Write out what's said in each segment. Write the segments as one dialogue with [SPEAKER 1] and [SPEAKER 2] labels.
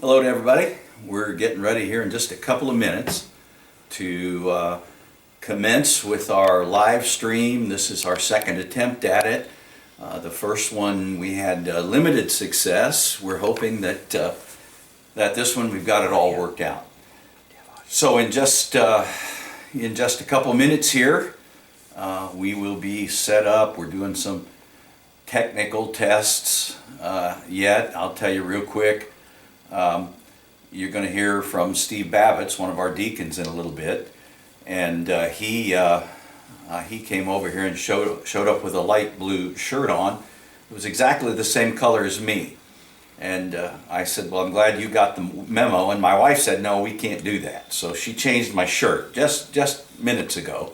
[SPEAKER 1] Hello to everybody. We're getting ready here in just a couple of minutes to commence with our live stream. This is our second attempt at it. The first one we had limited success. We're hoping that this one we've got it all worked out. So in just a couple minutes here, we will be set up. We're doing some technical tests yet. I'll tell you real quick. You're going to hear from Steve Babbitt's, one of our deacons, in a little bit, and he came over here and showed up with a light blue shirt on. It was exactly the same color as me, and I said, "Well, I'm glad you got the memo." And my wife said, "No, we can't do that." So she changed my shirt just minutes ago,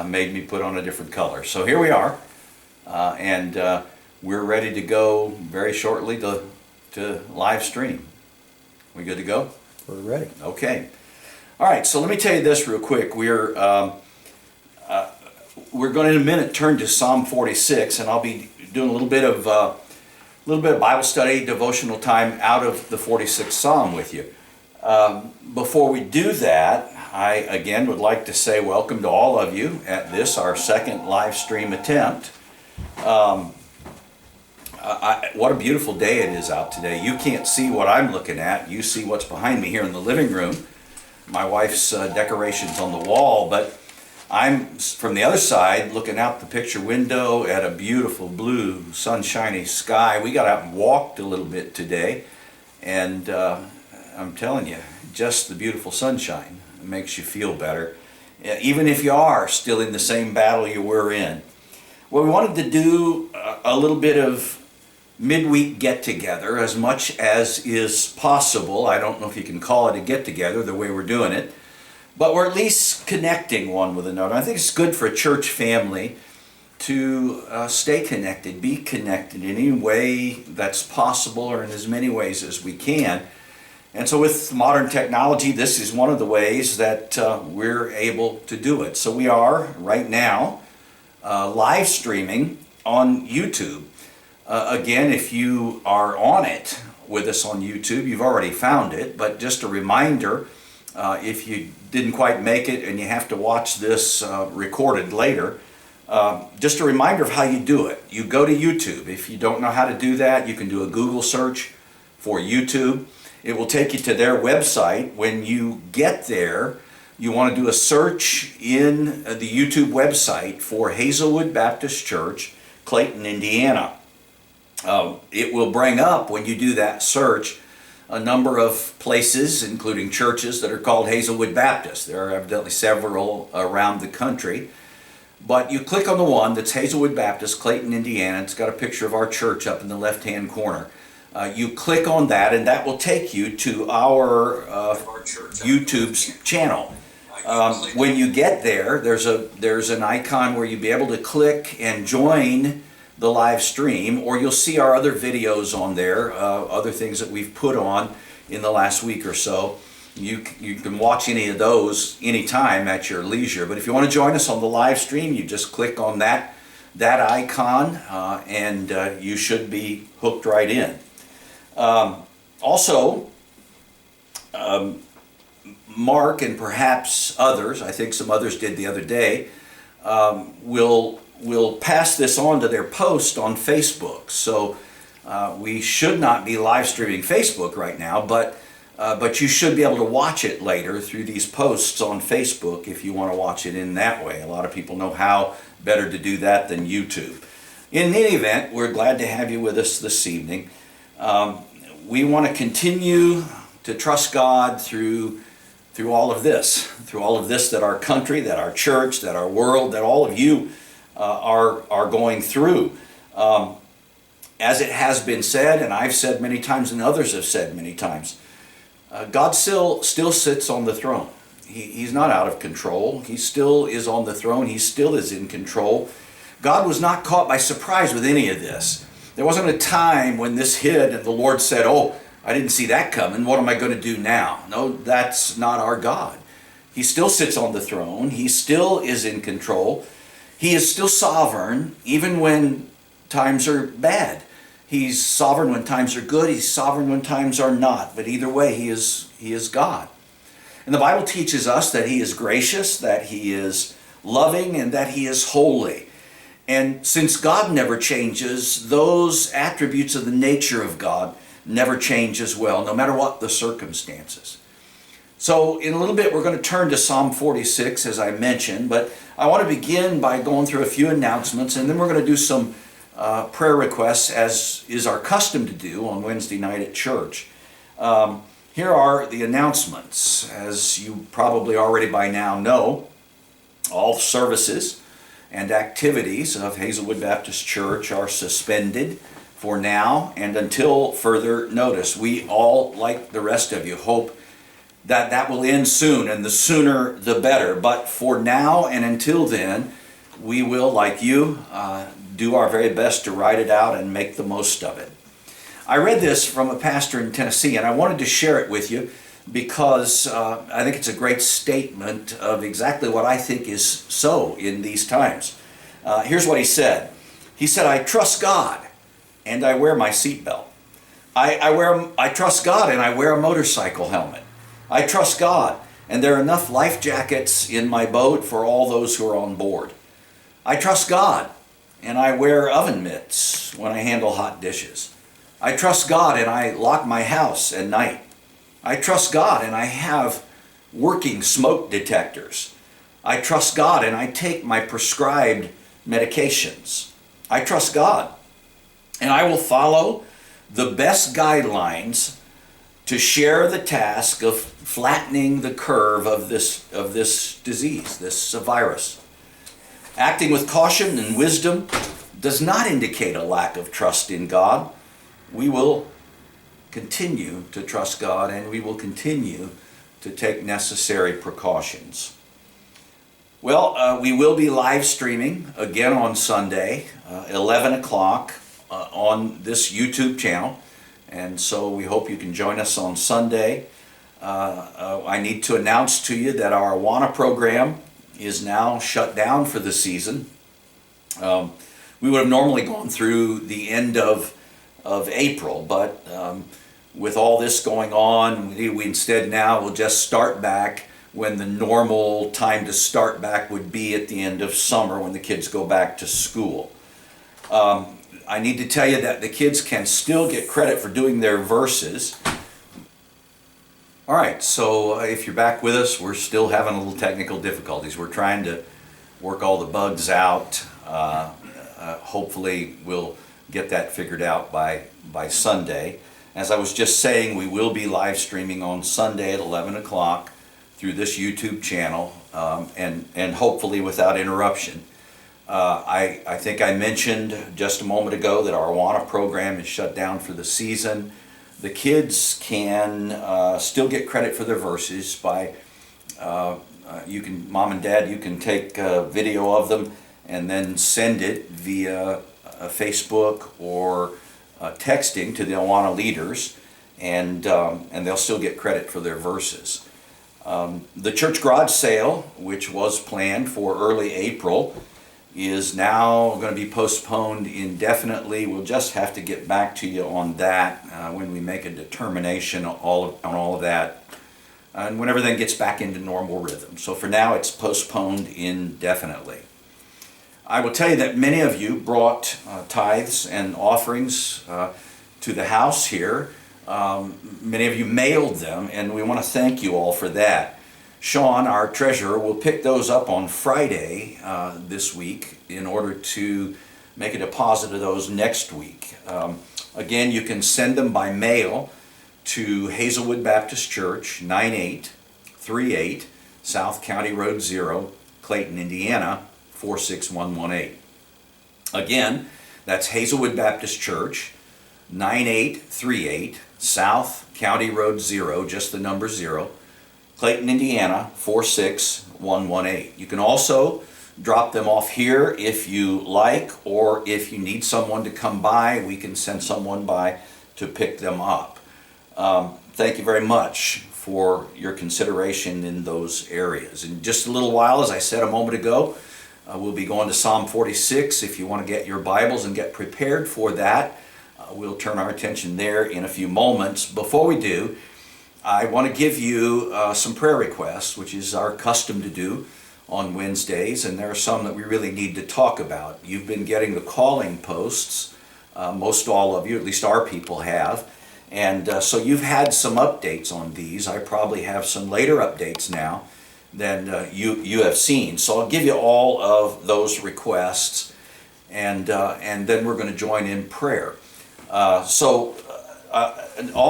[SPEAKER 1] made me put on a different color. So here we are, and we're ready to go very shortly to live stream. We good to go?
[SPEAKER 2] We're ready.
[SPEAKER 1] Okay. All right. So let me tell you this real quick. We're going to in a minute turn to Psalm 46, and I'll be doing a little bit of Bible study, devotional time out of the 46th Psalm with you. Before we do that, I again would like to say welcome to all of you at this, our second live stream attempt. What a beautiful day it is out today. You can't see what I'm looking at. You see what's behind me here in the living room. My wife's decorations on the wall, but I'm from the other side looking out the picture window at a beautiful blue sunshiny sky. We got out and walked a little bit today, and I'm telling you, just the beautiful sunshine makes you feel better, even if you are still in the same battle you were in. Well, we wanted to do a little bit of midweek get-together as much as is possible. I don't know if you can call it a get-together the way we're doing it, but we're at least connecting one with another. I think it's good for a church family to stay connected, be connected in any way that's possible or in as many ways as we can. And so with modern technology, this is one of the ways that we're able to do it. So we are right now live streaming on YouTube. Again, if you are on it with us on YouTube, you've already found it, but just a reminder, if you didn't quite make it and you have to watch this recorded later, just a reminder of how you do it. You go to YouTube. If you don't know how to do that, you can do a Google search for YouTube. It will take you to their website. When you get there, you want to do a search in the YouTube website for Hazelwood Baptist Church, Clayton, Indiana. It will bring up, when you do that search, a number of places, including churches that are called Hazelwood Baptist. There are evidently several around the country. But you click on the one that's Hazelwood Baptist, Clayton, Indiana. It's got a picture of our church up in the left-hand corner. You click on that, and that will take you to our YouTube's channel. When you get there, there's an icon where you'll be able to click and join the live stream, or you'll see our other videos on there, other things that we've put on in the last week or so. You can watch any of those anytime at your leisure. But if you want to join us on the live stream, you just click on that icon, and you should be hooked right in. Also, Mark and perhaps others, I think some others did the other day, will pass this on to their post on Facebook. So we should not be live streaming Facebook right now, but you should be able to watch it later through these posts on Facebook if you want to watch it in that way. A lot of people know how better to do that than YouTube. In any event, we're glad to have you with us this evening. We want to continue to trust God through all of this, that our country, that our church, that our world, that all of you are going through. As it has been said, and I've said many times, and others have said many times, God still sits on the throne. He's not out of control. He still is on the throne. He still is in control. God was not caught by surprise with any of this. There wasn't a time when this hit and the Lord said, "Oh, I didn't see that coming. What am I going to do now?" No, that's not our God. He still sits on the throne. He still is in control. He is still sovereign, even when times are bad. He's sovereign when times are good. He's sovereign when times are not. But either way, He is God. And the Bible teaches us that He is gracious, that He is loving, and that He is holy. And since God never changes, those attributes of the nature of God never change as well, no matter what the circumstances. So in a little bit, we're going to turn to Psalm 46, as I mentioned, but I want to begin by going through a few announcements, and then we're going to do some prayer requests, as is our custom to do on Wednesday night at church. Here are the announcements. As you probably already by now know, all services and activities of Hazelwood Baptist Church are suspended for now and until further notice. We all, like the rest of you, hope that that will end soon, and the sooner the better. But for now and until then, we will, like you, do our very best to ride it out and make the most of it. I read this from a pastor in Tennessee, and I wanted to share it with you because I think it's a great statement of exactly what I think is so in these times. Here's what he said. He said, "I trust God and I wear my seatbelt. I trust God and I wear a motorcycle helmet. I trust God and there are enough life jackets in my boat for all those who are on board. I trust God and I wear oven mitts when I handle hot dishes. I trust God and I lock my house at night. I trust God and I have working smoke detectors. I trust God and I take my prescribed medications. I trust God and I will follow the best guidelines to share the task of flattening the curve of this disease, this virus. Acting with caution and wisdom does not indicate a lack of trust in God. We will continue to trust God and we will continue to take necessary precautions." Well, we will be live streaming again on Sunday, 11 o'clock on this YouTube channel. And so we hope you can join us on Sunday. I need to announce to you that our Awana program is now shut down for the season. We would have normally gone through the end of April, but with all this going on, we instead now will just start back when the normal time to start back would be at the end of summer when the kids go back to school. I need to tell you that the kids can still get credit for doing their verses. All right, so if you're back with us, we're still having a little technical difficulties. We're trying to work all the bugs out. Hopefully we'll get that figured out by Sunday. As I was just saying, we will be live streaming on Sunday at 11 o'clock through this YouTube channel, and hopefully without interruption. I think I mentioned just a moment ago that our Awana program is shut down for the season. The kids can still get credit for their verses by, Mom and Dad, you can take a video of them and then send it via Facebook or texting to the Awana leaders, and they'll still get credit for their verses. The church garage sale, which was planned for early April, is now going to be postponed indefinitely. We'll just have to get back to you on that when we make a determination on all of that, and when everything gets back into normal rhythm. So for now, it's postponed indefinitely. I will tell you that many of you brought tithes and offerings to the house here. Many of you mailed them, and we want to thank you all for that. Sean, our treasurer, will pick those up on Friday this week in order to make a deposit of those next week. Again, you can send them by mail to Hazelwood Baptist Church, 9838 South County Road 0, Clayton, Indiana, 46118. Again, that's Hazelwood Baptist Church, 9838 South County Road 0, just the number 0, Clayton, Indiana, 46118. You can also drop them off here if you like, or if you need someone to come by, we can send someone by to pick them up. Thank you very much for your consideration in those areas. In just a little while, as I said a moment ago, we'll be going to Psalm 46. If you want to get your Bibles and get prepared for that, We'll turn our attention there in a few moments. Before we do, I want to give you some prayer requests, which is our custom to do on Wednesdays, and there are some that we really need to talk about. You've been getting the calling posts, most all of you, at least our people have, and so you've had some updates on these. I probably have some later updates now than you have seen. So I'll give you all of those requests, and then we're going to join in prayer. All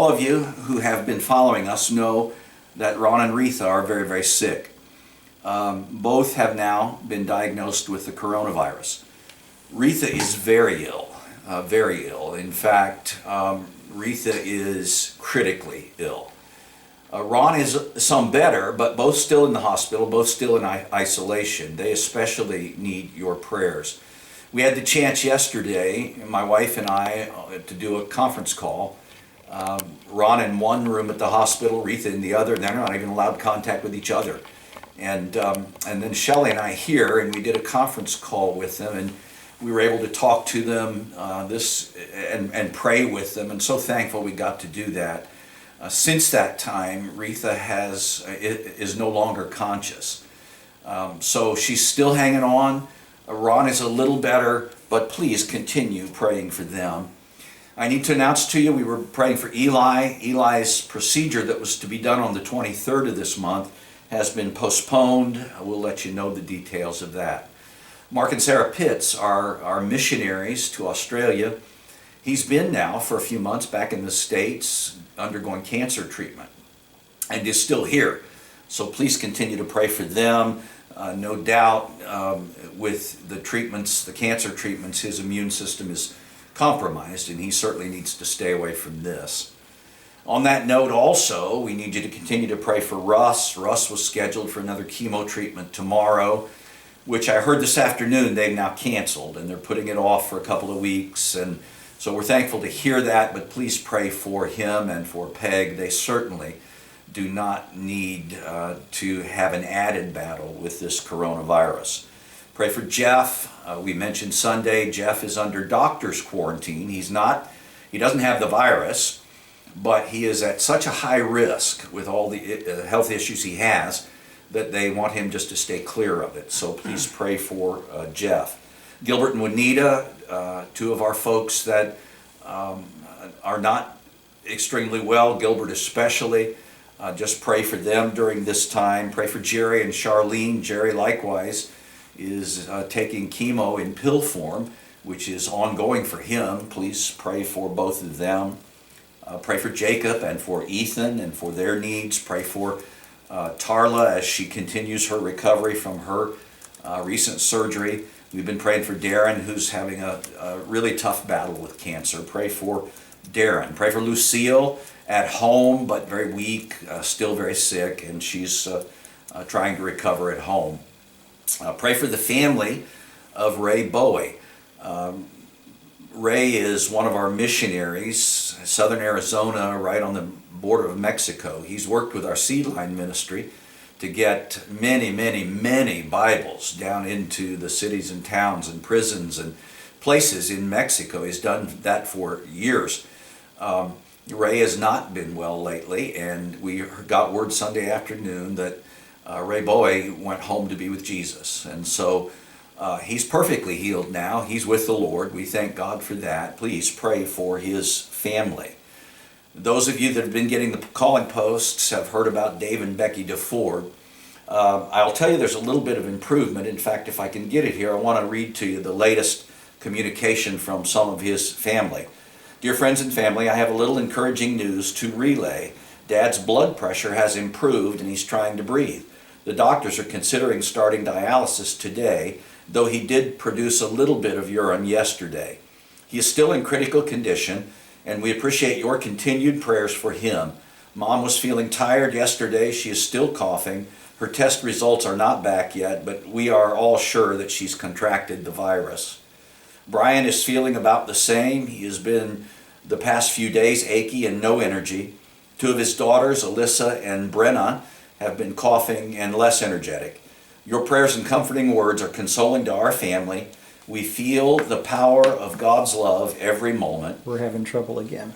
[SPEAKER 1] of you who have been following us know that Ron and Retha are very, very sick. Both have now been diagnosed with the coronavirus. Retha is very ill, very ill. In fact, Retha is critically ill. Ron is some better, but both still in the hospital, both still in isolation. They especially need your prayers. We had the chance yesterday, my wife and I, to do a conference call. Ron in one room at the hospital, Retha in the other. They're not even allowed contact with each other. And then Shelley and I here, and we did a conference call with them, and we were able to talk to them and pray with them, and so thankful we got to do that. Since that time, Retha is no longer conscious. So she's still hanging on. Ron is a little better, but please continue praying for them. I need to announce to you, we were praying for Eli. Eli's procedure that was to be done on the 23rd of this month has been postponed. We'll let you know the details of that. Mark and Sarah Pitts are our missionaries to Australia. He's been now for a few months back in the States undergoing cancer treatment and is still here. So please continue to pray for them. No doubt with the treatments, the cancer treatments, his immune system is compromised, and he certainly needs to stay away from this. On that note also, we need you to continue to pray for Russ. Russ was scheduled for another chemo treatment tomorrow, which I heard this afternoon they've now canceled, and they're putting it off for a couple of weeks. And so we're thankful to hear that, but please pray for him and for Peg. They certainly do not need to have an added battle with this coronavirus. Pray for Jeff. We mentioned Sunday, Jeff is under doctor's quarantine. He doesn't have the virus, but he is at such a high risk with all the health issues he has that they want him just to stay clear of it. So please pray for Jeff. Gilbert and Juanita, two of our folks that are not extremely well, Gilbert especially. Just pray for them during this time. Pray for Jerry and Charlene. Jerry likewise is taking chemo in pill form, which is ongoing for him. Please pray for both of them. Pray for Jacob and for Ethan and for their needs. Pray for Tarla as she continues her recovery from her recent surgery. We've been praying for Darren, who's having a really tough battle with cancer. Pray for Darren. Pray for Lucille at home, but very weak, still very sick, and she's trying to recover at home. Pray for the family of Ray Bowie. Ray is one of our missionaries, southern Arizona, right on the border of Mexico. He's worked with our Seedline ministry to get many, many, many Bibles down into the cities and towns and prisons and places in Mexico. He's done that for years. Ray has not been well lately, and we got word Sunday afternoon that Ray Bowie went home to be with Jesus. And so he's perfectly healed now. He's with the Lord. We thank God for that. Please pray for his family. Those of you that have been getting the calling posts have heard about Dave and Becky DeFord. I'll tell you there's a little bit of improvement. In fact, if I can get it here, I want to read to you the latest communication from some of his family. Dear friends and family, I have a little encouraging news to relay. Dad's blood pressure has improved and he's trying to breathe. The doctors are considering starting dialysis today, though he did produce a little bit of urine yesterday. He is still in critical condition, and we appreciate your continued prayers for him. Mom was feeling tired yesterday. She is still coughing. Her test results are not back yet, but we are all sure that she's contracted the virus. Brian is feeling about the same. He has been the past few days achy and no energy. Two of his daughters, Alyssa and Brenna, have been coughing and less energetic. Your prayers and comforting words are consoling to our family. We feel the power of God's love every moment.
[SPEAKER 2] We're having trouble again.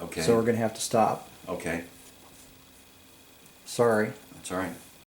[SPEAKER 1] Okay.
[SPEAKER 2] So we're going to have to stop.
[SPEAKER 1] Okay.
[SPEAKER 2] Sorry.
[SPEAKER 1] That's all right.